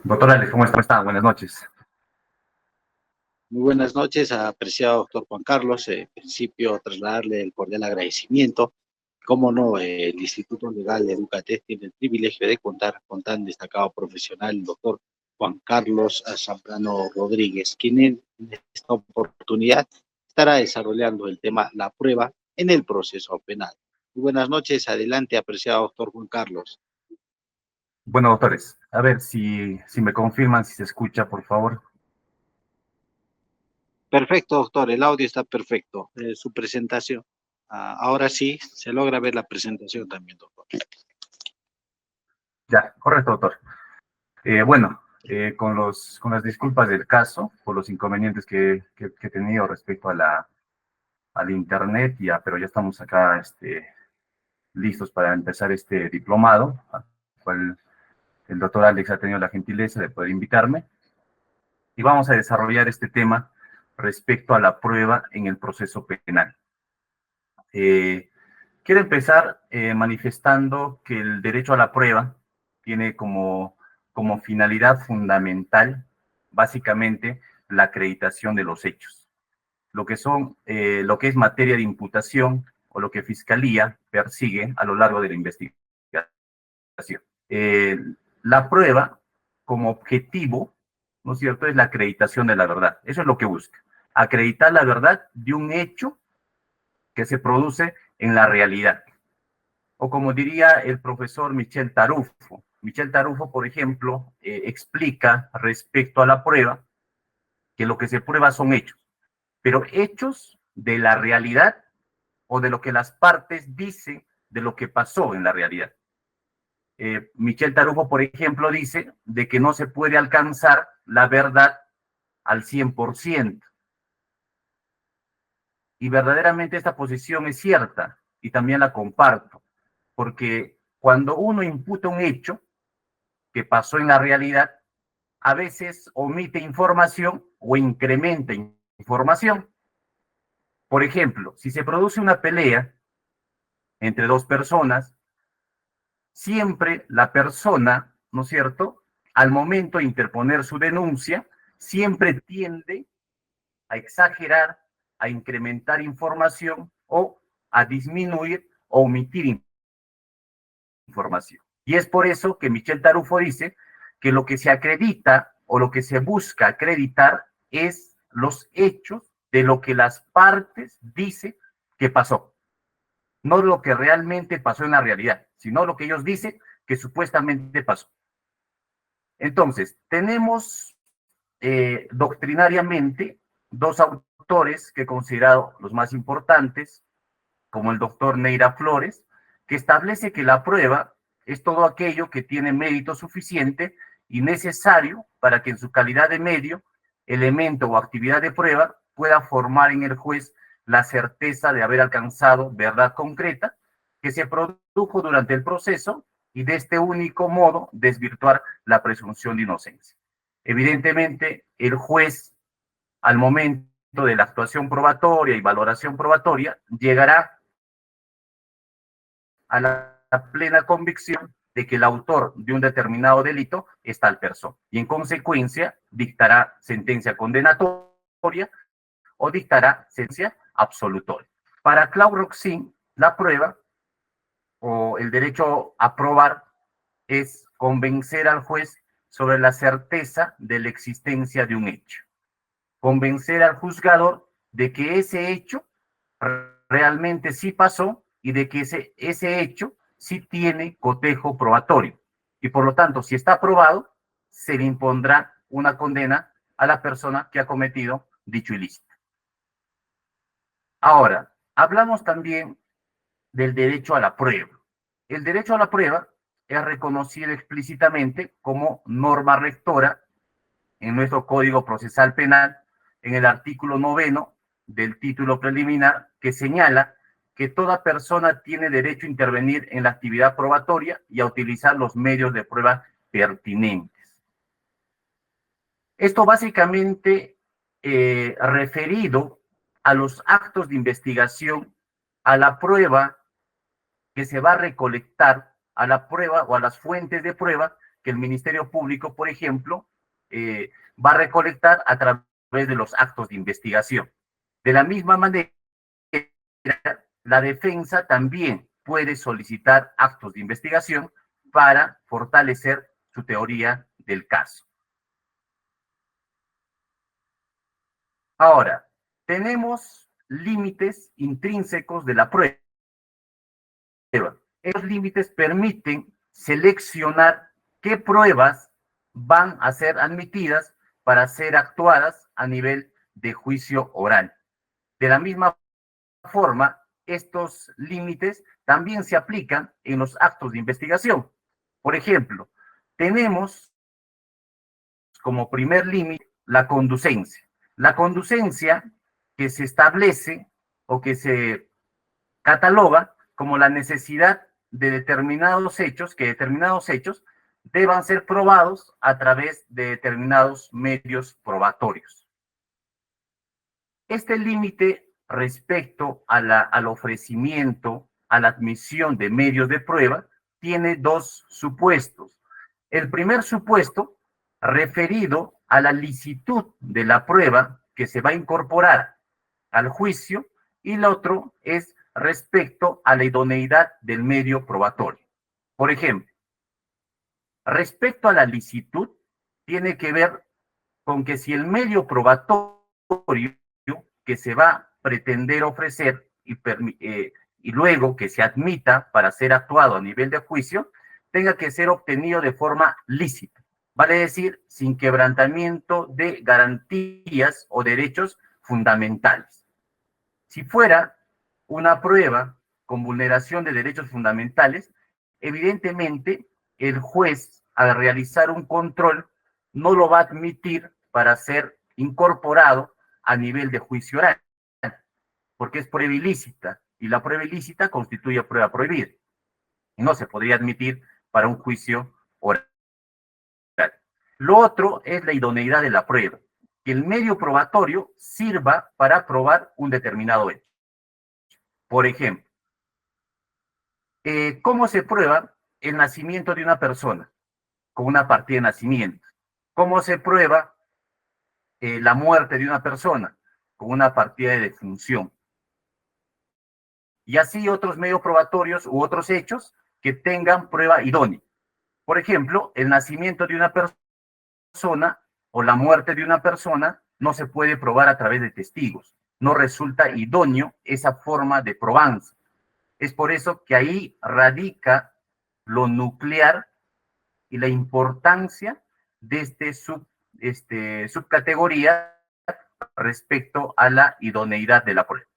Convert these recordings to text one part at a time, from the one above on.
Doctor Alex, ¿cómo está? Buenas noches. Muy buenas noches, apreciado doctor Juan Carlos. En principio, trasladarle el cordial agradecimiento. Cómo no, el Instituto Legal de Educatec tiene el privilegio de contar con tan destacado profesional, el doctor Juan Carlos Zambrano Rodríguez, quien en esta oportunidad estará desarrollando el tema la prueba en el proceso penal. Muy buenas noches, adelante, apreciado doctor Juan Carlos. Bueno, doctores, a ver si me confirman, si se escucha, por favor. Perfecto, doctor, el audio está perfecto. Su presentación. Ahora sí, se logra ver la presentación también, doctor. Ya, correcto, doctor. Bueno, con las disculpas del caso, por los inconvenientes que he tenido respecto al internet, pero ya estamos acá listos para empezar este diplomado, al cual el doctor Alex ha tenido la gentileza de poder invitarme, y vamos a desarrollar este tema respecto a la prueba en el proceso penal. Eh, Quiero empezar manifestando que el derecho a la prueba tiene como finalidad fundamental, básicamente, la acreditación de los hechos, lo que es materia de imputación o lo que Fiscalía persigue a lo largo de la investigación. Eh, la prueba, como objetivo, ¿no es cierto?, es la acreditación de la verdad. Eso es lo que busca, acreditar la verdad de un hecho que se produce en la realidad. O como diría el profesor Michel Tarufo. Michel Tarufo, por ejemplo, explica respecto a la prueba que lo que se prueba son hechos, pero hechos de la realidad o de lo que las partes dicen de lo que pasó en la realidad. Michel Tarufo, por ejemplo, dice de que no se puede alcanzar la verdad al 100%. Y verdaderamente esta posición es cierta y también la comparto, porque cuando uno imputa un hecho que pasó en la realidad, a veces omite información o incrementa información. Por ejemplo, si se produce una pelea entre dos personas, siempre la persona, ¿no es cierto?, al momento de interponer su denuncia, siempre tiende a exagerar, a incrementar información o a disminuir o omitir información. Y es por eso que Michel Tarufo dice que lo que se acredita o lo que se busca acreditar es los hechos de lo que las partes dicen que pasó. No lo que realmente pasó en la realidad, sino lo que ellos dicen que supuestamente pasó. Entonces, tenemos doctrinariamente dos autores que he considerado los más importantes, como el doctor Neira Flores, que establece que la prueba es todo aquello que tiene mérito suficiente y necesario para que en su calidad de medio, elemento o actividad de prueba pueda formar en el juez la certeza de haber alcanzado verdad concreta que se produjo durante el proceso y de este único modo desvirtuar la presunción de inocencia. Evidentemente, el juez, al momento de la actuación probatoria y valoración probatoria, llegará a la plena convicción de que el autor de un determinado delito es tal persona y en consecuencia dictará sentencia condenatoria o dictará sentencia absolutoria. Para Claude Roxin, la prueba o el derecho a probar es convencer al juez sobre la certeza de la existencia de un hecho, convencer al juzgador de que ese hecho realmente sí pasó y de que ese hecho sí tiene cotejo probatorio. Y por lo tanto, si está probado, se le impondrá una condena a la persona que ha cometido dicho ilícito. Ahora, hablamos también del derecho a la prueba. El derecho a la prueba es reconocido explícitamente como norma rectora en nuestro Código Procesal Penal, en el artículo 9 del título preliminar, que señala que toda persona tiene derecho a intervenir en la actividad probatoria y a utilizar los medios de prueba pertinentes. Esto básicamente referido a los actos de investigación, a la prueba que se va a recolectar, a la prueba o a las fuentes de prueba que el Ministerio Público, por ejemplo, va a recolectar a través de los actos de investigación. De la misma manera, la defensa también puede solicitar actos de investigación para fortalecer su teoría del caso. Ahora, tenemos límites intrínsecos de la prueba. Esos límites permiten seleccionar qué pruebas van a ser admitidas para ser actuadas a nivel de juicio oral. De la misma forma, estos límites también se aplican en los actos de investigación. Por ejemplo, tenemos como primer límite la conducencia. La conducencia que se establece o que se cataloga como la necesidad de determinados hechos, que determinados hechos deban ser probados a través de determinados medios probatorios. Este límite respecto al ofrecimiento, a la admisión de medios de prueba, tiene dos supuestos. El primer supuesto, referido a la licitud de la prueba que se va a incorporar al juicio, y el otro es respecto a la idoneidad del medio probatorio. Por ejemplo, respecto a la licitud, tiene que ver con que si el medio probatorio que se va a pretender ofrecer y luego que se admita para ser actuado a nivel de juicio, tenga que ser obtenido de forma lícita, vale decir, sin quebrantamiento de garantías o derechos fundamentales. Si fuera una prueba con vulneración de derechos fundamentales, evidentemente el juez, al realizar un control, no lo va a admitir para ser incorporado a nivel de juicio oral, porque es prueba ilícita, y la prueba ilícita constituye prueba prohibida, y no se podría admitir para un juicio oral. Lo otro es la idoneidad de la prueba, que el medio probatorio sirva para probar un determinado hecho. Por ejemplo, ¿cómo se prueba el nacimiento de una persona? Con una partida de nacimiento. ¿Cómo se prueba la muerte de una persona? Con una partida de defunción. Y así otros medios probatorios u otros hechos que tengan prueba idónea. Por ejemplo, el nacimiento de una persona o la muerte de una persona no se puede probar a través de testigos. No resulta idóneo esa forma de probanza. Es por eso que ahí radica lo nuclear y la importancia de subcategoría respecto a la idoneidad de la prueba.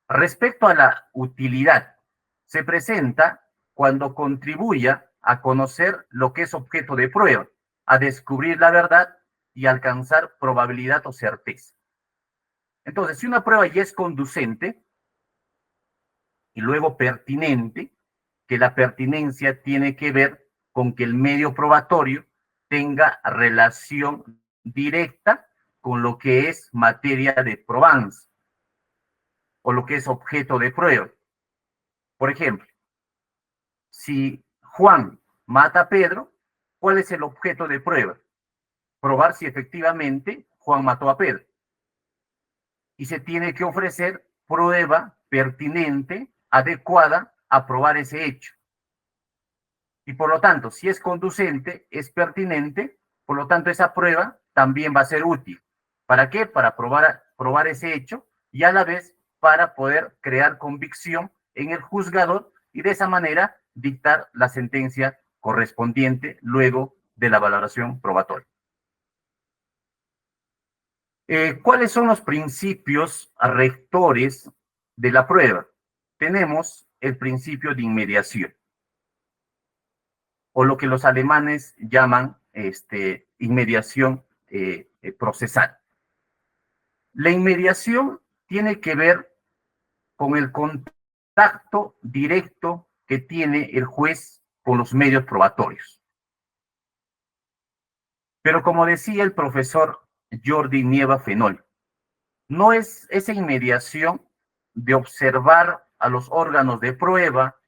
Respecto a la utilidad, se presenta cuando contribuya a conocer lo que es objeto de prueba, a descubrir la verdad y alcanzar probabilidad o certeza. Entonces, si una prueba ya es conducente y luego pertinente, que la pertinencia tiene que ver con que el medio probatorio tenga relación directa con lo que es materia de probanza o lo que es objeto de prueba. Por ejemplo, si Juan mata a Pedro, ¿cuál es el objeto de prueba? Probar si efectivamente Juan mató a Pedro. Y se tiene que ofrecer prueba pertinente, adecuada a probar ese hecho. Y por lo tanto, si es conducente, es pertinente, por lo tanto esa prueba también va a ser útil. ¿Para qué? Para probar ese hecho y a la vez para poder crear convicción en el juzgador y de esa manera dictar la sentencia correspondiente luego de la valoración probatoria. ¿Cuáles son los principios rectores de la prueba? Tenemos el principio de inmediación, o lo que los alemanes llaman inmediación procesal. La inmediación tiene que ver con el contacto directo que tiene el juez con los medios probatorios. Pero como decía el profesor Jordi Nieva Fenol, no es esa inmediación de observar a los órganos de prueba,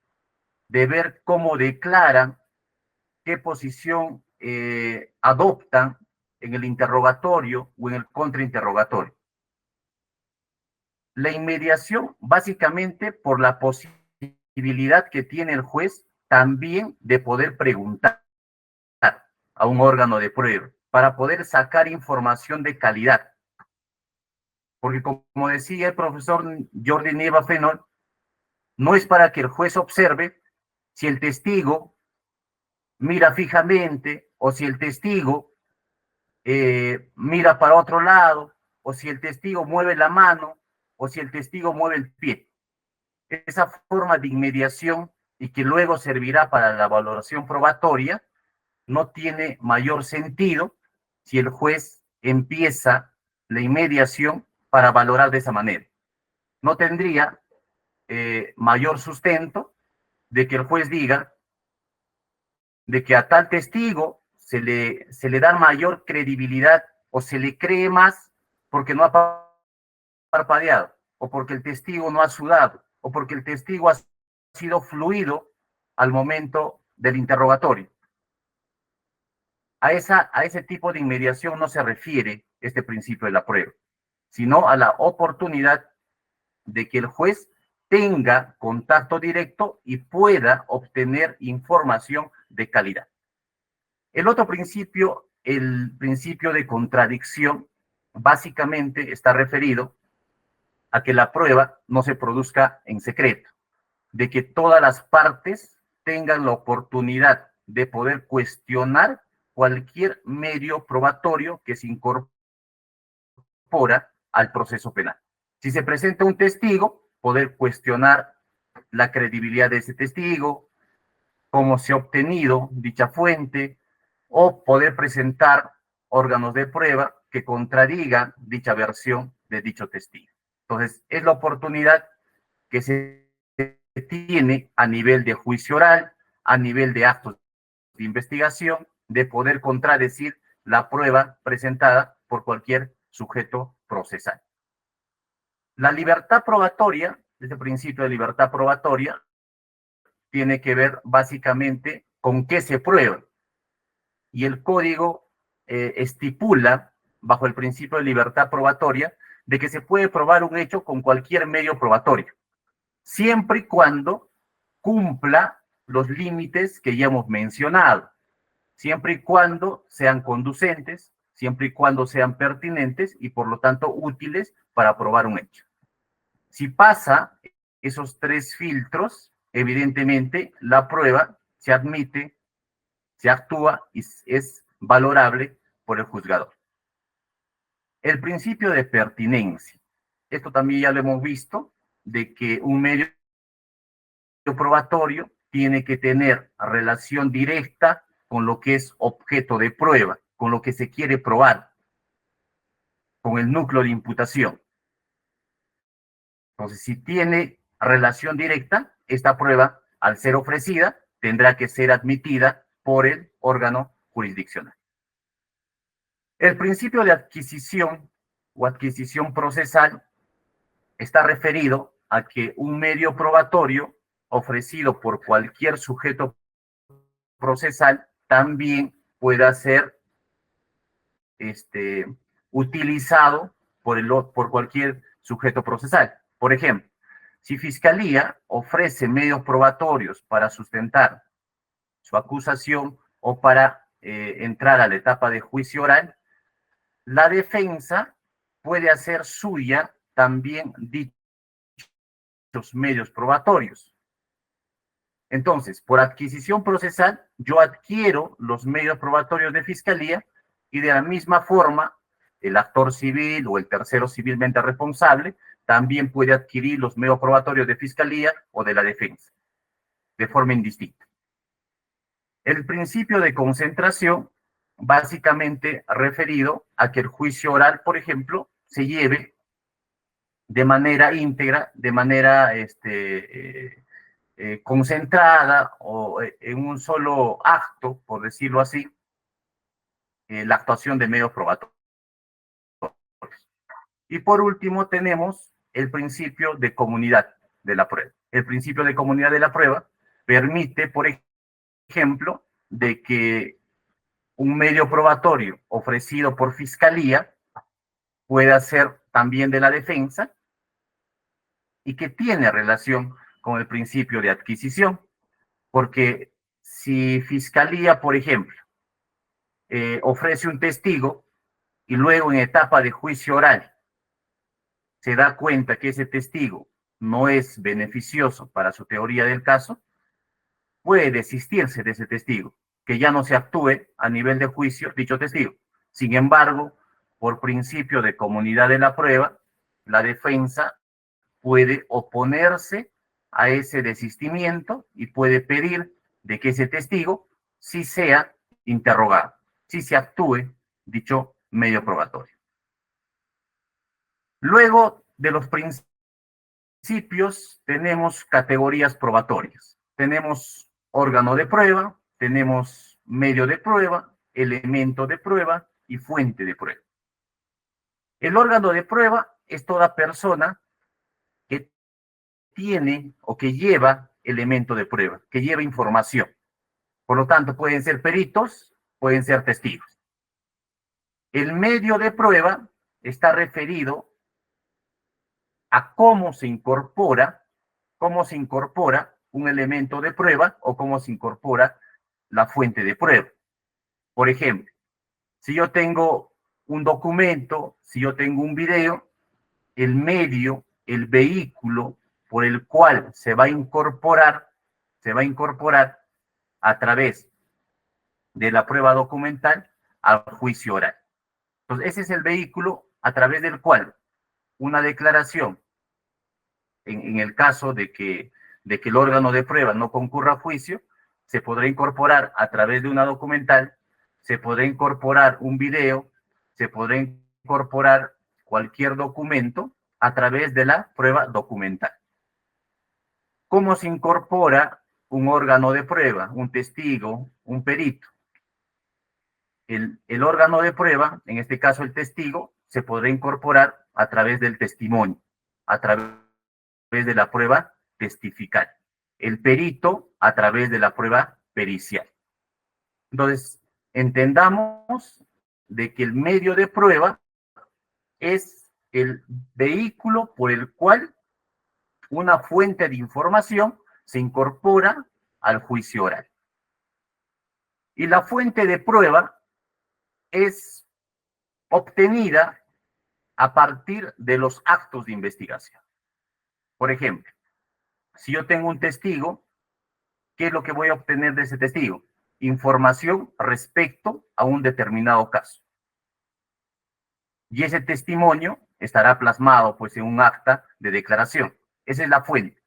de ver cómo declaran, qué posición adoptan en el interrogatorio o en el contrainterrogatorio. La inmediación, básicamente por la posibilidad que tiene el juez también de poder preguntar a un órgano de prueba para poder sacar información de calidad. Porque como decía el profesor Jordi Nieva Fenol, no es para que el juez observe si el testigo mira fijamente o si el testigo mira para otro lado o si el testigo mueve la mano o si el testigo mueve el pie. Esa forma de inmediación y que luego servirá para la valoración probatoria no tiene mayor sentido si el juez empieza la inmediación para valorar de esa manera. No tendría mayor sustento de que el juez diga de que a tal testigo se le da mayor credibilidad o se le cree más porque no ha parpadeado, o porque el testigo no ha sudado, o porque el testigo ha sido fluido al momento del interrogatorio. A ese tipo de inmediación no se refiere este principio de la prueba, sino a la oportunidad de que el juez tenga contacto directo y pueda obtener información de calidad. El otro principio, el principio de contradicción, básicamente está referido a que la prueba no se produzca en secreto, de que todas las partes tengan la oportunidad de poder cuestionar cualquier medio probatorio que se incorpora al proceso penal. Si se presenta un testigo, poder cuestionar la credibilidad de ese testigo, cómo se ha obtenido dicha fuente, o poder presentar órganos de prueba que contradigan dicha versión de dicho testigo. Entonces, es la oportunidad que se tiene a nivel de juicio oral, a nivel de actos de investigación, de poder contradecir la prueba presentada por cualquier sujeto procesal. La libertad probatoria, este principio de libertad probatoria, tiene que ver básicamente con qué se prueba. Y el código estipula, bajo el principio de libertad probatoria, de que se puede probar un hecho con cualquier medio probatorio, siempre y cuando cumpla los límites que ya hemos mencionado, siempre y cuando sean conducentes, siempre y cuando sean pertinentes y por lo tanto útiles para probar un hecho. Si pasa esos tres filtros, evidentemente la prueba se admite, se actúa y es valorable por el juzgador. El principio de pertinencia. Esto también ya lo hemos visto, de que un medio probatorio tiene que tener relación directa con lo que es objeto de prueba, con lo que se quiere probar, con el núcleo de imputación. Entonces, si tiene relación directa, esta prueba, al ser ofrecida, tendrá que ser admitida por el órgano jurisdiccional. El principio de adquisición o adquisición procesal está referido a que un medio probatorio ofrecido por cualquier sujeto procesal también pueda ser utilizado por cualquier sujeto procesal. Por ejemplo, si Fiscalía ofrece medios probatorios para sustentar su acusación o para entrar a la etapa de juicio oral, la defensa puede hacer suya también dichos medios probatorios. Entonces, por adquisición procesal, yo adquiero los medios probatorios de Fiscalía y de la misma forma, el actor civil o el tercero civilmente responsable también puede adquirir los medios probatorios de Fiscalía o de la defensa, de forma indistinta. El principio de concentración, básicamente referido a que el juicio oral, por ejemplo, se lleve de manera íntegra, de manera concentrada o en un solo acto, por decirlo así, la actuación de medios probatorios. Y por último tenemos el principio de comunidad de la prueba. El principio de comunidad de la prueba permite, por ejemplo, de que un medio probatorio ofrecido por fiscalía pueda ser también de la defensa y que tiene relación con el principio de adquisición, porque si fiscalía, por ejemplo, ofrece un testigo y luego en etapa de juicio oral se da cuenta que ese testigo no es beneficioso para su teoría del caso, puede desistirse de ese testigo, que ya no se actúe a nivel de juicio dicho testigo. Sin embargo, por principio de comunidad de la prueba, la defensa puede oponerse a ese desistimiento y puede pedir de que ese testigo sí sea interrogado, sí se actúe dicho medio probatorio. Luego de los principios tenemos categorías probatorias. Tenemos órgano de prueba, tenemos medio de prueba, elemento de prueba y fuente de prueba. El órgano de prueba es toda persona que tiene o que lleva elemento de prueba, que lleva información. Por lo tanto, pueden ser peritos, pueden ser testigos. El medio de prueba está referido a cómo se incorpora un elemento de prueba o cómo se incorpora la fuente de prueba. Por ejemplo, si yo tengo un documento, si yo tengo un video, el medio, el vehículo por el cual se va a incorporar a través de la prueba documental al juicio oral. Entonces, ese es el vehículo a través del cual una declaración, en el caso de que el órgano de prueba no concurra a juicio, se podrá incorporar a través de una documental, se podrá incorporar un video, se podrá incorporar cualquier documento a través de la prueba documental. ¿Cómo se incorpora un órgano de prueba, un testigo, un perito? El órgano de prueba, en este caso el testigo, se podrá incorporar a través del testimonio, a través de la prueba testifical. El perito a través de la prueba pericial. Entonces, entendamos de que el medio de prueba es el vehículo por el cual una fuente de información se incorpora al juicio oral. Y la fuente de prueba es obtenida a partir de los actos de investigación. Por ejemplo, si yo tengo un testigo, ¿qué es lo que voy a obtener de ese testigo? Información respecto a un determinado caso. Y ese testimonio estará plasmado pues en un acta de declaración. Esa es la fuente.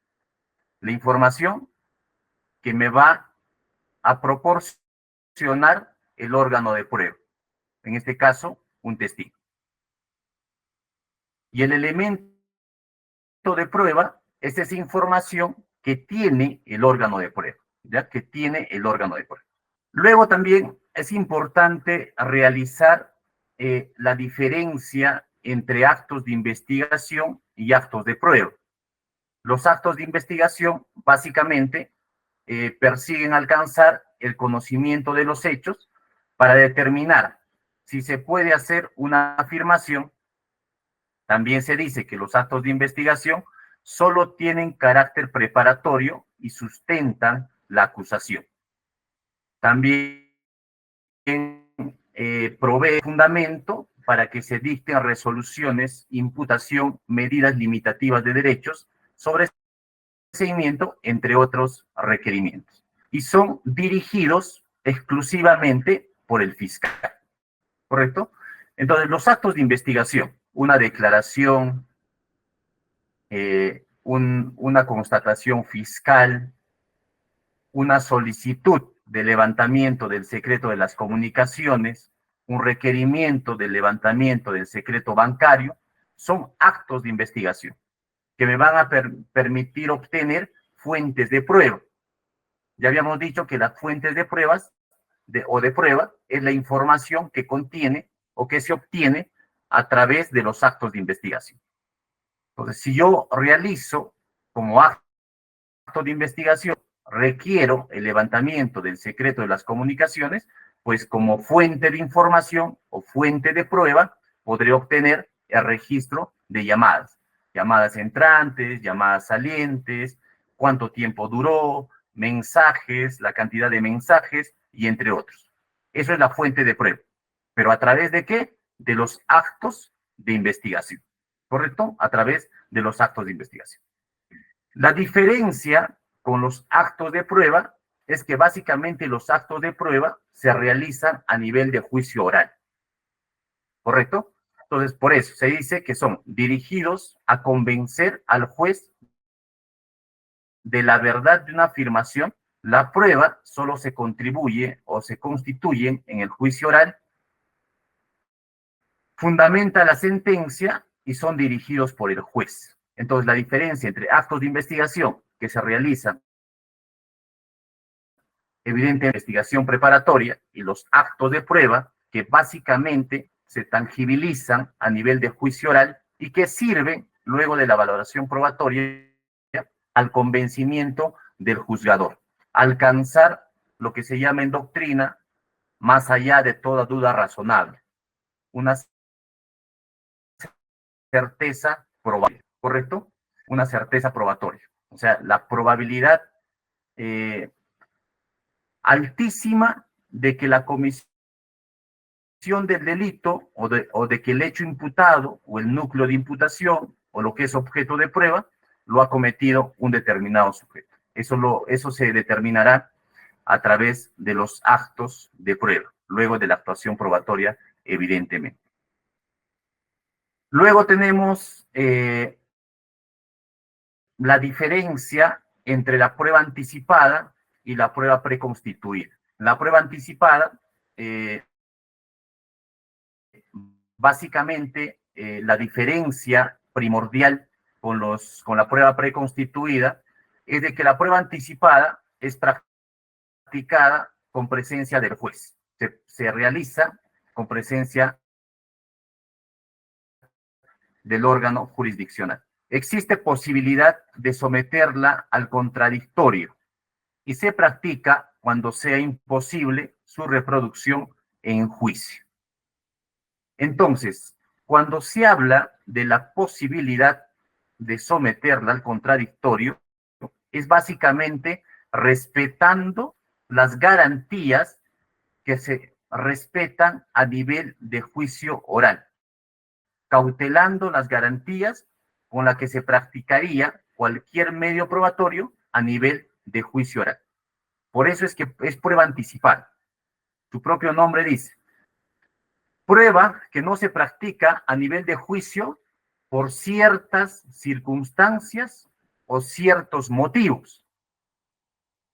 La información que me va a proporcionar el órgano de prueba. En este caso, un testigo. Y el elemento de prueba es esa información que tiene el órgano de prueba, ¿ya? Que tiene el órgano de prueba. Luego también es importante realizar la diferencia entre actos de investigación y actos de prueba. Los actos de investigación básicamente persiguen alcanzar el conocimiento de los hechos para determinar si se puede hacer una afirmación. También se dice que los actos de investigación solo tienen carácter preparatorio y sustentan la acusación. También provee fundamento para que se dicten resoluciones, imputación, medidas limitativas de derechos, sobreseimiento, entre otros requerimientos. Y son dirigidos exclusivamente por el fiscal. ¿Correcto? Entonces, los actos de investigación, una declaración, una constatación fiscal, una solicitud de levantamiento del secreto de las comunicaciones, un requerimiento de levantamiento del secreto bancario, son actos de investigación que me van a permitir obtener fuentes de prueba. Ya habíamos dicho que las fuentes de pruebas o de prueba es la información que contiene o que se obtiene a través de los actos de investigación. Entonces, si yo realizo como acto de investigación requiero el levantamiento del secreto de las comunicaciones, pues como fuente de información o fuente de prueba, podré obtener el registro de llamadas. Llamadas entrantes, llamadas salientes, cuánto tiempo duró, mensajes, la cantidad de mensajes y entre otros. Eso es la fuente de prueba. ¿Pero a través de qué? De los actos de investigación. ¿Correcto? A través de los actos de investigación. La diferencia con los actos de prueba es que básicamente los actos de prueba se realizan a nivel de juicio oral. ¿Correcto? Entonces, por eso se dice que son dirigidos a convencer al juez de la verdad de una afirmación. La prueba solo se contribuye o se constituye en el juicio oral, fundamenta la sentencia y son dirigidos por el juez. Entonces, la diferencia entre actos de investigación que se realizan, evidente investigación preparatoria, y los actos de prueba que básicamente se tangibilizan a nivel de juicio oral y que sirven luego de la valoración probatoria al convencimiento del juzgador, alcanzar lo que se llama en doctrina más allá de toda duda razonable, una certeza probable, ¿correcto? Una certeza probatoria. O sea, la probabilidad altísima de que la comisión del delito o de que el hecho imputado o el núcleo de imputación o lo que es objeto de prueba lo ha cometido un determinado sujeto. Eso se determinará a través de los actos de prueba, luego de la actuación probatoria, evidentemente. Luego tenemos la diferencia entre la prueba anticipada y la prueba preconstituida. La prueba anticipada, básicamente, la diferencia primordial con la prueba preconstituida es de que la prueba anticipada es practicada con presencia del juez. Se realiza con presencia del órgano jurisdiccional. Existe posibilidad de someterla al contradictorio y se practica cuando sea imposible su reproducción en juicio. Entonces, cuando se habla de la posibilidad de someterla al contradictorio, es básicamente respetando las garantías que se respetan a nivel de juicio oral, cautelando las garantías con las que se practicaría cualquier medio probatorio a nivel de juicio oral. Por eso es que es prueba anticipada. Su propio nombre dice, prueba que no se practica a nivel de juicio por ciertas circunstancias o ciertos motivos.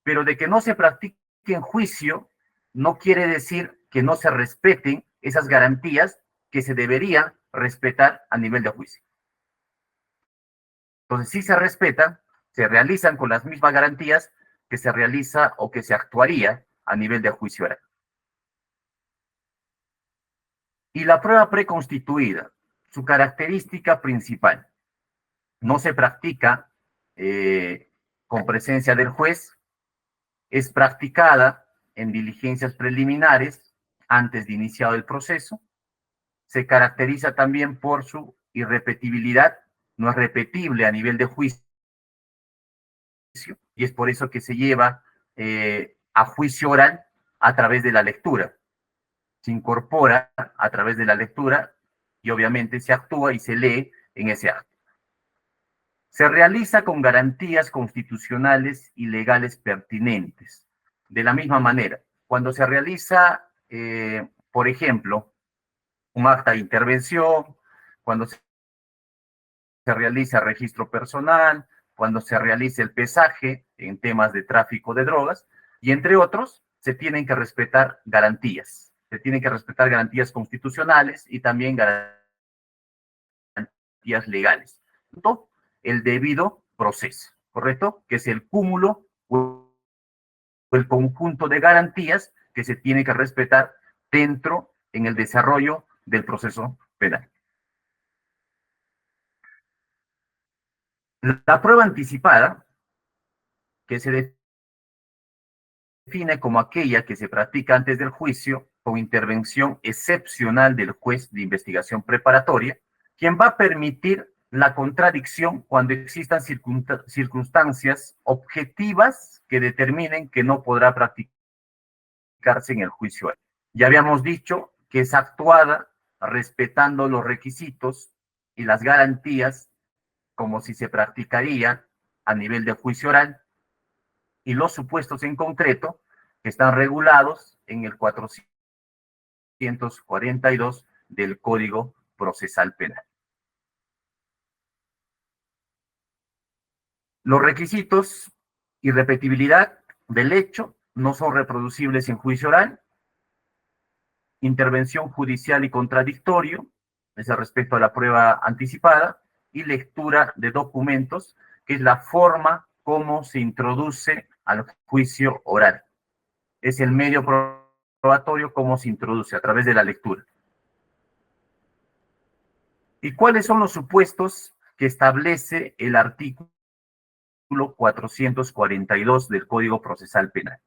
Pero de que no se practique en juicio no quiere decir que no se respeten esas garantías que se deberían respetar a nivel de juicio. Entonces, sí se respetan, se realizan con las mismas garantías que se realiza o que se actuaría a nivel de juicio oral. Y la prueba preconstituida, su característica principal, no se practica con presencia del juez, es practicada en diligencias preliminares antes de iniciado el proceso, se caracteriza también por su irrepetibilidad, no es repetible a nivel de juicio, y es por eso que se lleva a juicio oral a través de la lectura. Se incorpora a través de la lectura y obviamente se actúa y se lee en ese acto. Se realiza con garantías constitucionales y legales pertinentes. De la misma manera, cuando se realiza, por ejemplo, un acta de intervención, cuando se realiza registro personal, cuando se realiza el pesaje en temas de tráfico de drogas, y entre otros, se tienen que respetar garantías. Se tienen que respetar garantías constitucionales y también garantías legales. El debido proceso, ¿correcto? Que es el cúmulo o el conjunto de garantías que se tiene que respetar dentro en el desarrollo del proceso penal. La prueba anticipada, que se define como aquella que se practica antes del juicio con intervención excepcional del juez de investigación preparatoria, quien va a permitir la contradicción cuando existan circunstancias objetivas que determinen que no podrá practicarse en el juicio. Ya habíamos dicho que es actuada respetando los requisitos y las garantías como si se practicaría a nivel de juicio oral, y los supuestos en concreto que están regulados en el 442 del Código Procesal Penal. Los requisitos y repetibilidad del hecho no son reproducibles en juicio oral, intervención judicial y contradictorio, es respecto a la prueba anticipada, y lectura de documentos, que es la forma como se introduce al juicio oral. Es el medio probatorio cómo se introduce a través de la lectura. ¿Y cuáles son los supuestos que establece el artículo 442 del Código Procesal Penal?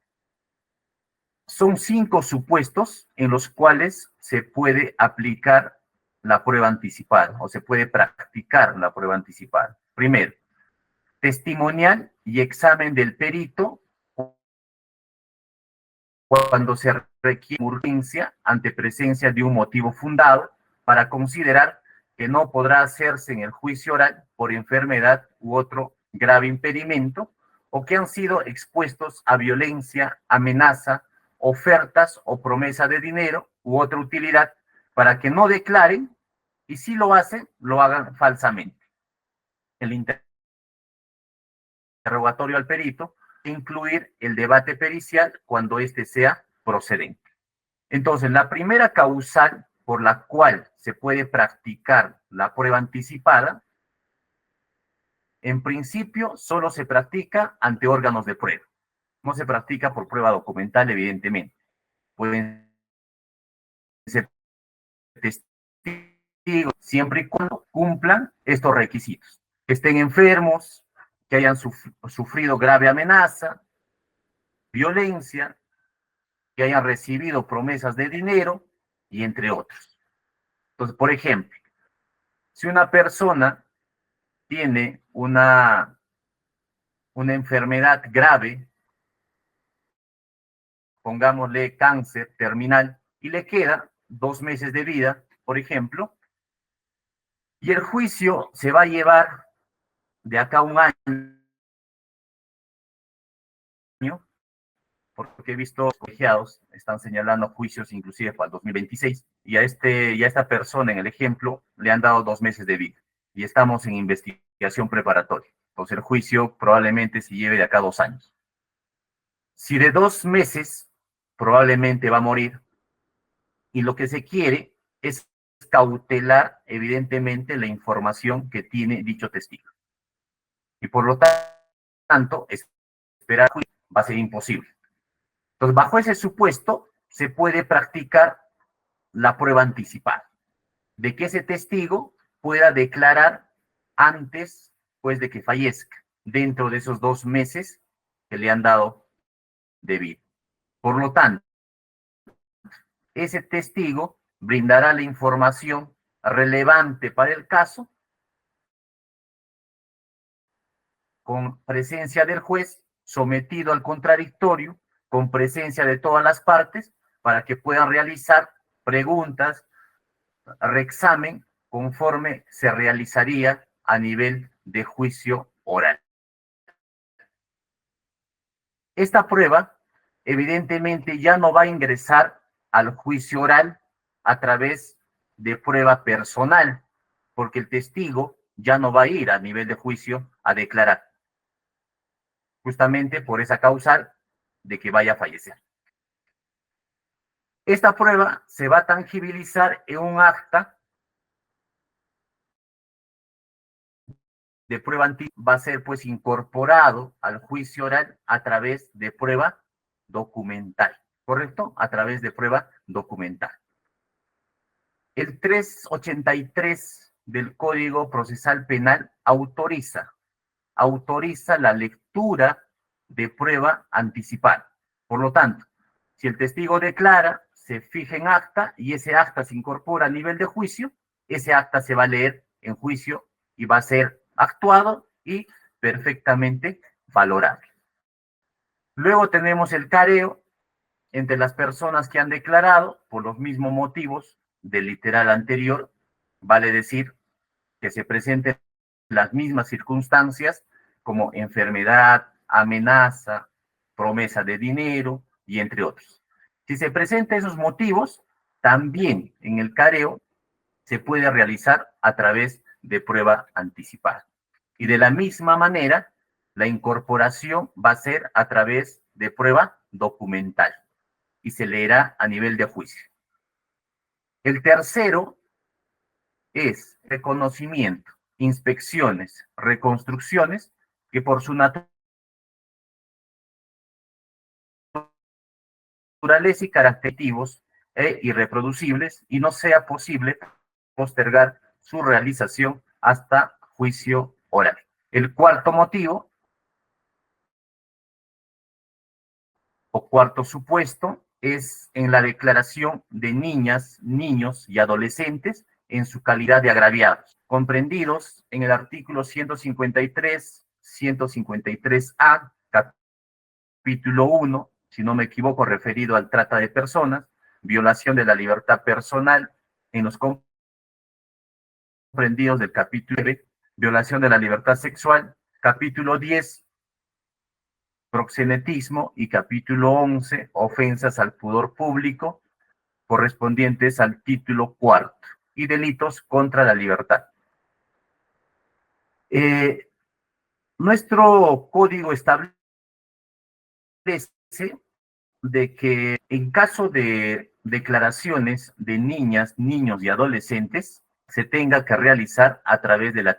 Son 5 supuestos en los cuales se puede aplicar la prueba anticipada o se puede practicar la prueba anticipada. Primero, testimonial y examen del perito cuando se requiere urgencia ante presencia de un motivo fundado para considerar que no podrá hacerse en el juicio oral por enfermedad u otro grave impedimento, o que han sido expuestos a violencia, amenaza, ofertas o promesa de dinero u otra utilidad para que no declaren, y si lo hacen, lo hagan falsamente. El interrogatorio al perito, incluir el debate pericial cuando éste sea procedente. Entonces, la primera causal por la cual se puede practicar la prueba anticipada, en principio, solo se practica ante órganos de prueba. No se practica por prueba documental, evidentemente. Pueden ser testigos siempre y cuando cumplan estos requisitos. Que estén enfermos, que hayan sufrido grave amenaza, violencia, que hayan recibido promesas de dinero, y entre otros. Entonces, por ejemplo, si una persona tiene una enfermedad grave, pongámosle cáncer terminal, y le queda 2 meses de vida, por ejemplo, y el juicio se va a llevar de acá a un año, porque he visto colegiados están señalando juicios inclusive para el 2026, y a esta persona en el ejemplo le han dado 2 meses de vida, y estamos en investigación preparatoria. Entonces el juicio probablemente se lleve de acá a 2 años. Si de 2 meses probablemente va a morir, y lo que se quiere es cautelar evidentemente la información que tiene dicho testigo. Y por lo tanto, esperar va a ser imposible. Entonces, bajo ese supuesto, se puede practicar la prueba anticipada, de que ese testigo pueda declarar antes, pues, de que fallezca, dentro de esos 2 meses que le han dado de vida. Por lo tanto, ese testigo brindará la información relevante para el caso con presencia del juez, sometido al contradictorio, con presencia de todas las partes, para que puedan realizar preguntas, reexamen, conforme se realizaría a nivel de juicio oral. Esta prueba, evidentemente, ya no va a ingresar al juicio oral a través de prueba personal, porque el testigo ya no va a ir a nivel de juicio a declarar, justamente por esa causal de que vaya a fallecer. Esta prueba se va a tangibilizar en un acta de prueba anticipada, va a ser pues incorporado al juicio oral a través de prueba documental, ¿correcto? A través de prueba documental. El 383 del Código Procesal Penal autoriza la lectura de prueba anticipada. Por lo tanto, si el testigo declara, se fija en acta y ese acta se incorpora a nivel de juicio, ese acta se va a leer en juicio y va a ser actuado y perfectamente valorable. Luego tenemos el careo entre las personas que han declarado por los mismos motivos del literal anterior, vale decir que se presenten las mismas circunstancias como enfermedad, amenaza, promesa de dinero y entre otros. Si se presentan esos motivos, también en el careo se puede realizar a través de prueba anticipada. Y de la misma manera, la incorporación va a ser a través de prueba documental y se leerá a nivel de juicio. El tercero es reconocimiento, inspecciones, reconstrucciones, que por su naturaleza y característicos irreproducibles y no sea posible postergar su realización hasta juicio oral. El cuarto motivo o cuarto supuesto es en la declaración de niñas, niños y adolescentes en su calidad de agraviados, comprendidos en el artículo 153, 153A, capítulo 1, si no me equivoco, referido al trata de personas, violación de la libertad personal en los comprendidos del capítulo 9, violación de la libertad sexual, capítulo 10, proxenetismo y capítulo 11, ofensas al pudor público, correspondientes al título cuarto, y delitos contra la libertad. Nuestro código establece de que en caso de declaraciones de niñas, niños y adolescentes, se tenga que realizar a través de la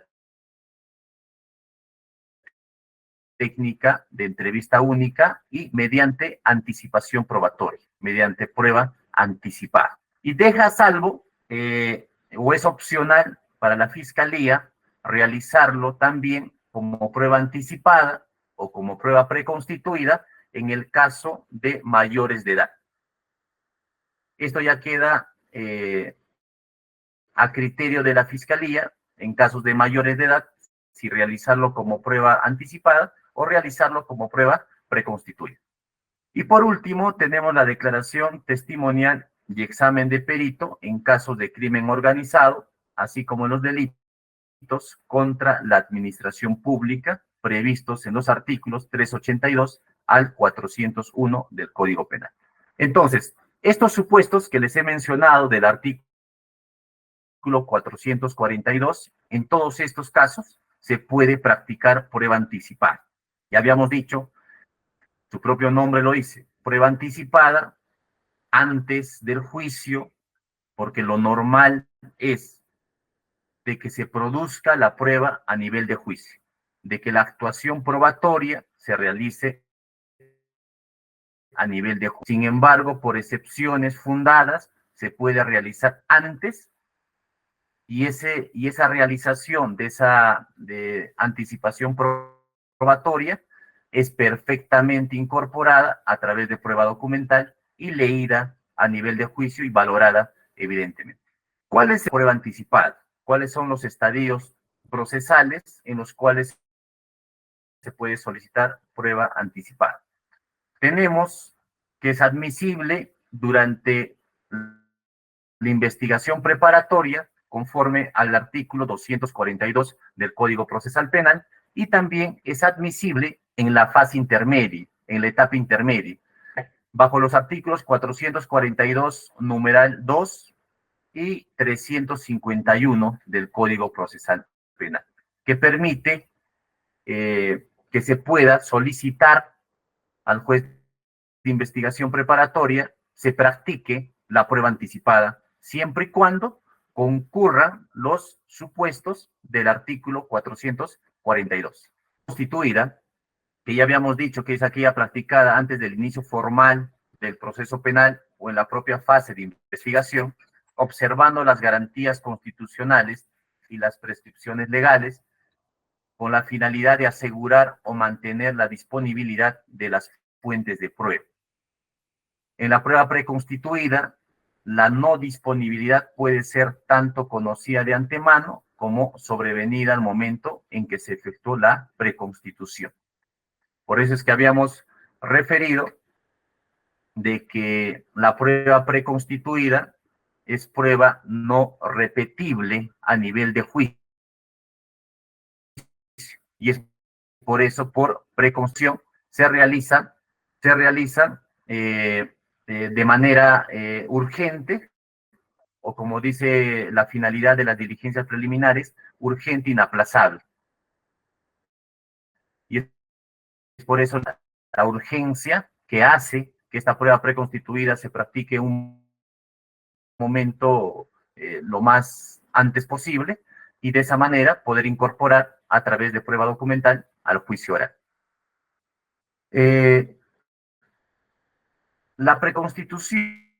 técnica de entrevista única y mediante anticipación probatoria, mediante prueba anticipada. Y deja a salvo, o es opcional para la Fiscalía, realizarlo también como prueba anticipada o como prueba preconstituida en el caso de mayores de edad. Esto ya queda a criterio de la Fiscalía, en casos de mayores de edad, si realizarlo como prueba anticipada o realizarlo como prueba preconstituida. Y por último, tenemos la declaración testimonial y examen de perito en casos de crimen organizado, así como los delitos contra la administración pública previstos en los artículos 382 al 401 del Código Penal. Entonces, estos supuestos que les he mencionado del artículo 442, en todos estos casos se puede practicar prueba anticipada. Ya habíamos dicho, su propio nombre lo dice, prueba anticipada antes del juicio, porque lo normal es de que se produzca la prueba a nivel de juicio, de que la actuación probatoria se realice a nivel de juicio. Sin embargo, por excepciones fundadas, se puede realizar antes y esa realización de esa anticipación probatoria es perfectamente incorporada a través de prueba documental y leída a nivel de juicio y valorada evidentemente. ¿Cuál es la prueba anticipada? ¿Cuáles son los estadios procesales en los cuales se puede solicitar prueba anticipada? Tenemos que es admisible durante la investigación preparatoria conforme al artículo 242 del Código Procesal Penal y también es admisible en la fase intermedia, en la etapa intermedia, bajo los artículos 442, numeral 2 y 351 del Código Procesal Penal, que permite que se pueda solicitar al juez de investigación preparatoria, se practique la prueba anticipada, siempre y cuando concurran los supuestos del artículo 442. Constituida, que ya habíamos dicho que es aquella practicada antes del inicio formal del proceso penal o en la propia fase de investigación, observando las garantías constitucionales y las prescripciones legales, con la finalidad de asegurar o mantener la disponibilidad de las fuentes de prueba. En la prueba preconstituida, la no disponibilidad puede ser tanto conocida de antemano como sobrevenida al momento en que se efectuó la preconstitución. Por eso es que habíamos referido de que la prueba preconstituida es prueba no repetible a nivel de juicio. Y es por eso, por preconstitución, se realiza de manera urgente, o como dice la finalidad de las diligencias preliminares, urgente e inaplazable. Y es por eso la urgencia que hace que esta prueba preconstituida se practique un momento lo más antes posible, y de esa manera poder incorporar a través de prueba documental al juicio oral. La preconstitución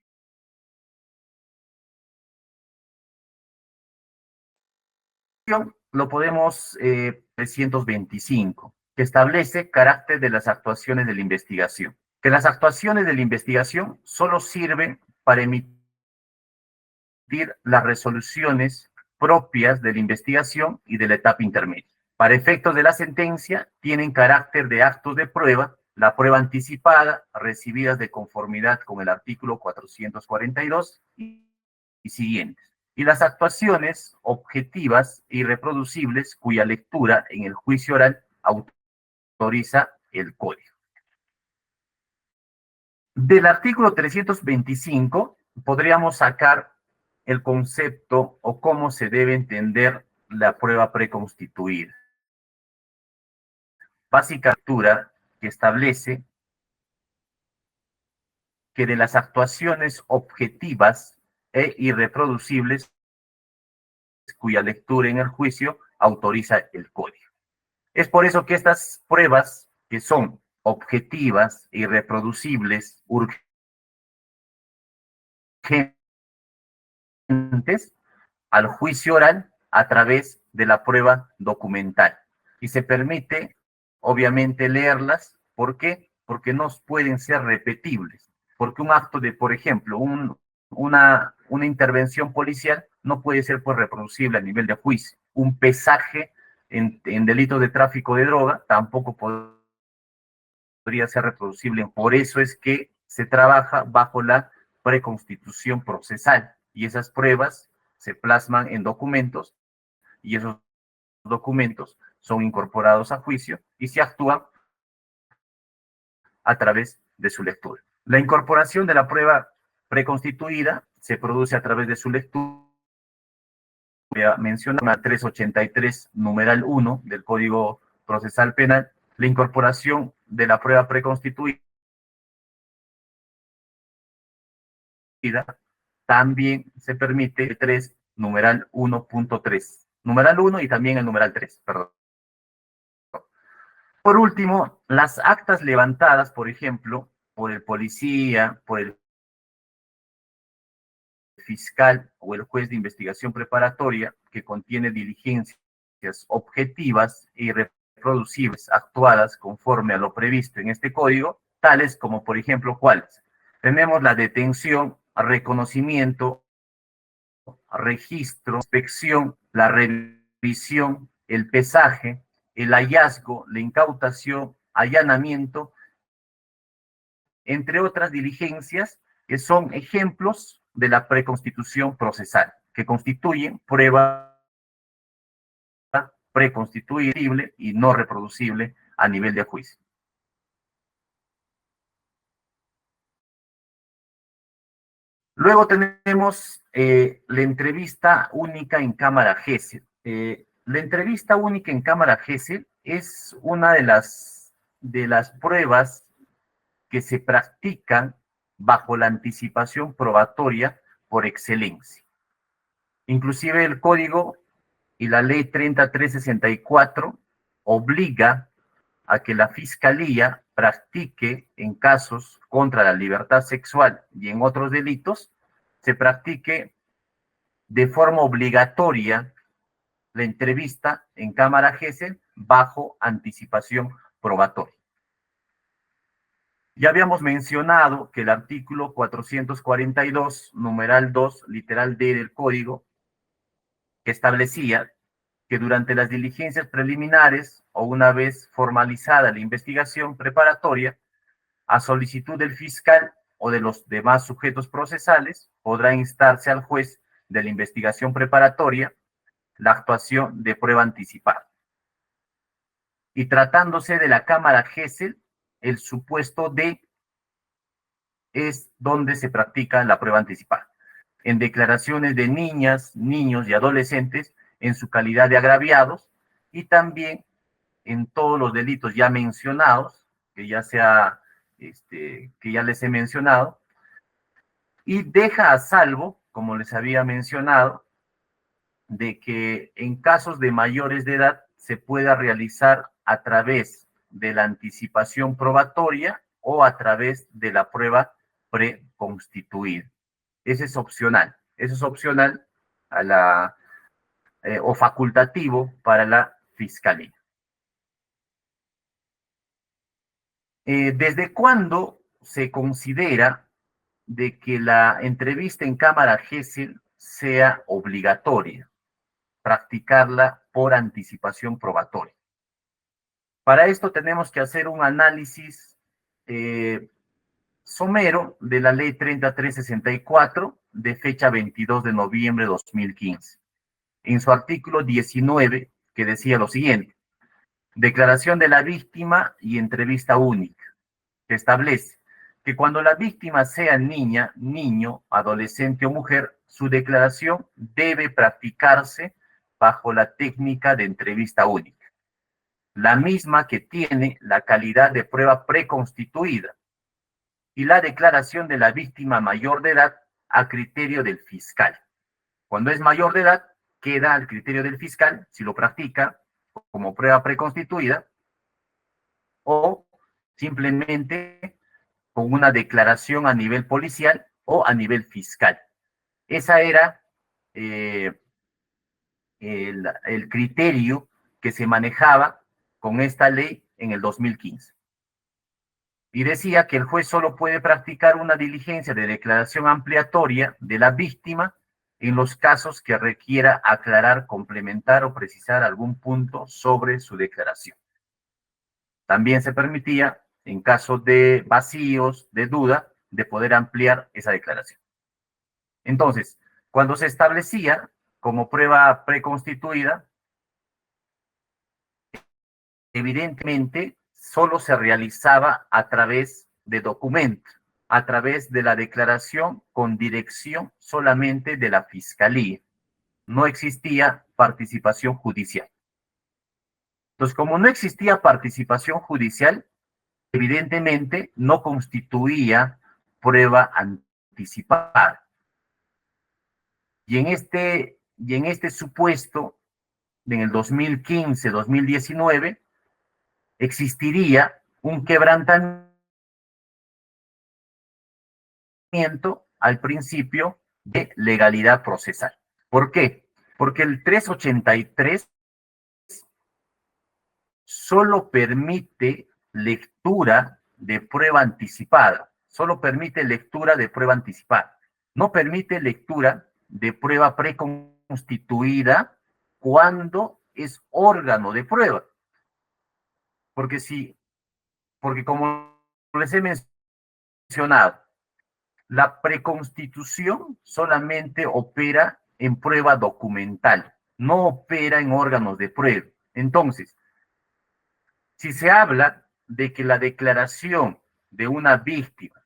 lo podemos 325, que establece carácter de las actuaciones de la investigación. Que las actuaciones de la investigación solo sirven para emitir las resoluciones propias de la investigación y de la etapa intermedia. Para efectos de la sentencia, tienen carácter de actos de prueba, la prueba anticipada, recibidas de conformidad con el artículo 442 y siguientes. Y las actuaciones objetivas e irreproducibles cuya lectura en el juicio oral autoriza el código. Del artículo 325 podríamos sacar el concepto o cómo se debe entender la prueba preconstituida. Básica lectura que establece que de las actuaciones objetivas e irreproducibles cuya lectura en el juicio autoriza el código. Es por eso que estas pruebas, que son objetivas e irreproducibles, urgentes, al juicio oral a través de la prueba documental. Y se permite, obviamente, leerlas. ¿Por qué? Porque no pueden ser repetibles. Porque un acto de, por ejemplo, una intervención policial no puede ser pues reproducible a nivel de juicio. Un pesaje en delitos de tráfico de droga tampoco podría ser reproducible. Por eso es que se trabaja bajo la preconstitución procesal, y esas pruebas se plasman en documentos, y esos documentos son incorporados a juicio y se actúan a través de su lectura. La incorporación de la prueba preconstituida se produce a través de su lectura. Voy a mencionar la 383, numeral 1 del Código Procesal Penal. La incorporación de la prueba preconstituida también se permite el 3, numeral 1.3. Numeral 1 y también el numeral 3, perdón. Por último, las actas levantadas, por ejemplo, por el policía, por el fiscal o el juez de investigación preparatoria, que contiene diligencias objetivas e irreproducibles actuadas conforme a lo previsto en este código, tales como, por ejemplo, ¿cuáles? Tenemos la detención, reconocimiento, registro, inspección, la revisión, el pesaje, el hallazgo, la incautación, allanamiento, entre otras diligencias que son ejemplos de la preconstitución procesal, que constituyen prueba preconstituible y no reproducible a nivel de juicio. Luego tenemos la entrevista única en cámara GESEL. La entrevista única en cámara GESEL es una de las pruebas que se practican bajo la anticipación probatoria por excelencia. Inclusive el código y la ley 3364 obliga a que la fiscalía practique en casos contra la libertad sexual y en otros delitos, se practique de forma obligatoria la entrevista en cámara GESEL bajo anticipación probatoria. Ya habíamos mencionado que el artículo 442, numeral 2, literal D del Código, que establecía que durante las diligencias preliminares o una vez formalizada la investigación preparatoria, a solicitud del fiscal o de los demás sujetos procesales, podrá instarse al juez de la investigación preparatoria la actuación de prueba anticipada. Y tratándose de la Cámara Gesell, el supuesto D es donde se practica la prueba anticipada. En declaraciones de niñas, niños y adolescentes en su calidad de agraviados y también en todos los delitos ya mencionados, que ya les he mencionado, y deja a salvo, como les había mencionado, de que en casos de mayores de edad se pueda realizar a través de la anticipación probatoria o a través de la prueba preconstituida. Ese es opcional a o facultativo para la fiscalía. ¿Desde cuándo se considera de que la entrevista en cámara Gesell sea obligatoria, practicarla por anticipación probatoria? Para esto tenemos que hacer un análisis somero de la ley 3364 de fecha 22 de noviembre de 2015, en su artículo 19, que decía lo siguiente: declaración de la víctima y entrevista única, que establece que cuando la víctima sea niña, niño, adolescente o mujer, su declaración debe practicarse bajo la técnica de entrevista única, la misma que tiene la calidad de prueba preconstituida, y la declaración de la víctima mayor de edad a criterio del fiscal. Cuando es mayor de edad, queda al criterio del fiscal si lo practica como prueba preconstituida o simplemente con una declaración a nivel policial o a nivel fiscal. Esa era el criterio que se manejaba con esta ley en el 2015. Y decía que el juez solo puede practicar una diligencia de declaración ampliatoria de la víctima en los casos que requiera aclarar, complementar o precisar algún punto sobre su declaración. También se permitía, en caso de vacíos, de duda, de poder ampliar esa declaración. Entonces, cuando se establecía como prueba preconstituida, evidentemente solo se realizaba a través de documento, a través de la declaración con dirección solamente de la fiscalía. No existía participación judicial. Entonces, como no existía participación judicial, evidentemente no constituía prueba anticipada. Y en este supuesto, en el 2015-2019, existiría un quebrantamiento al principio de legalidad procesal. ¿Por qué? Porque el 383 solo permite lectura de prueba anticipada, solo permite lectura de prueba anticipada, no permite lectura de prueba preconstituida cuando es órgano de prueba. Porque porque como les he mencionado, la preconstitución solamente opera en prueba documental, no opera en órganos de prueba. Entonces, si se habla de que la declaración de una víctima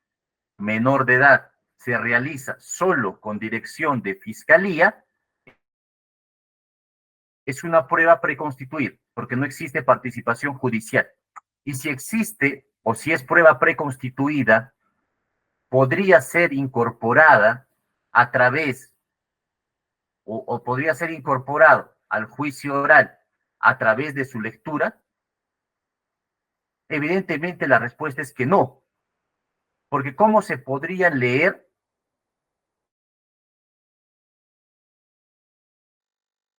menor de edad se realiza solo con dirección de fiscalía, es una prueba preconstituida, porque no existe participación judicial. Y si existe, o si es prueba preconstituida, podría ser incorporada a través, o podría ser incorporado al juicio oral a través de su lectura. Evidentemente la respuesta es que no, porque ¿cómo se podría leer